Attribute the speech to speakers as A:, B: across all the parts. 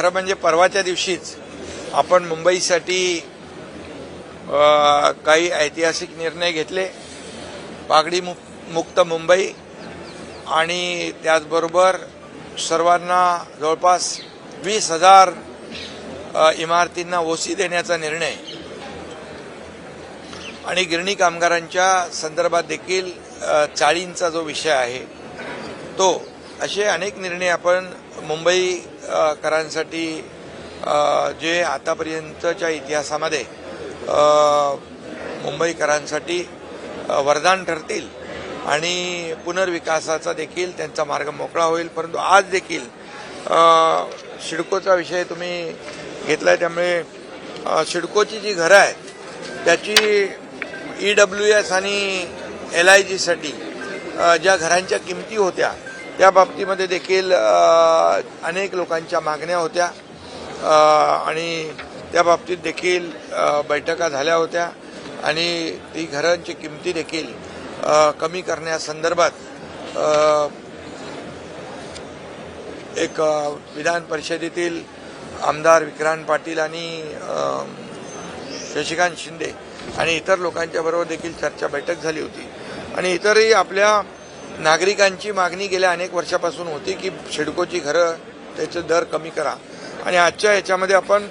A: खरं म्हणजे परवाच्या दिवशीच आपण मुंबईसाठी काही ऐतिहासिक निर्णय घेतले. पागडी मुक्त मुंबई आणि त्याचबरोबर सर्वांना जवळपास 20,000 इमारतींना ओसी देण्याचा निर्णय आणि गिरणी कामगारांच्या संदर्भात देखील चाळींचा जो विषय आहे तो, असे अनेक निर्णय आपण मुंबईकरांसाठी जे आतापर्यंतच्या इतिहासामध्ये मुंबईकरांसाठी वरदान ठरतील आणि पुनर्विकासाचा देखील त्यांचा मार्ग मोकळा होईल. परंतु आज देखील सिडकोचा विषय तुम्ही घेतलाय, त्यामुळे सिडकोची जी घरं आहेत त्याची EWS आणि LIGसाठी ज्या घरांच्या किमती होत्या त्या बाबतीमध्ये देखील अनेक लोकांच्या मागण्या होत्या आणि त्या बाबतीत देखील बैठका झाल्या होत्या आणि ती घरांची किमती देखील कमी करण्यासंदर्भात एक विधान परिषदेतील आमदार विक्रांत पाटील आणि शशिकांत शिंदे आणि इतर लोकांच्या बरोबर देखील चर्चा बैठक झाली होती. आणि इतरही आपल्या नागरिकांची मागणी गेल्या अनेक वर्षापासून होती की सिडकोची घरं त्याचे दर कमी करा आणि आजच्या याच्यामध्ये आपण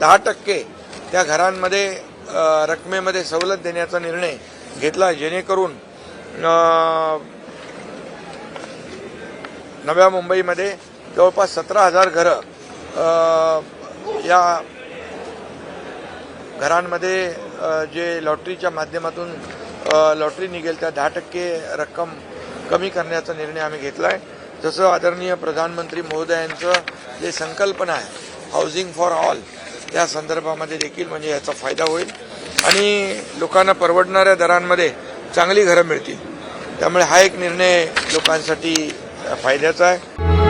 A: 10% त्या घरांमध्ये रकमेमध्ये सवलत देण्याचा निर्णय घेतला, जेणेकरून नव्या मुंबईमध्ये जवळपास 17,000 घरं या घरांमध्ये जे लॉटरीच्या माध्यमातून लॉटरी निघेल त्या 10% रक्कम कमी करण्याचा निर्णय आम्ही घेतला आहे. जसं आदरणीय प्रधानमंत्री महोदयांचं जे संकल्पना आहे हाऊसिंग फॉर ऑल, त्या संदर्भामध्ये देखील म्हणजे याचा फायदा होईल आणि लोकांना परवडणाऱ्या दरांमध्ये चांगली घरं मिळतील. त्यामुळे हा एक निर्णय लोकांसाठी फायद्याचा आहे.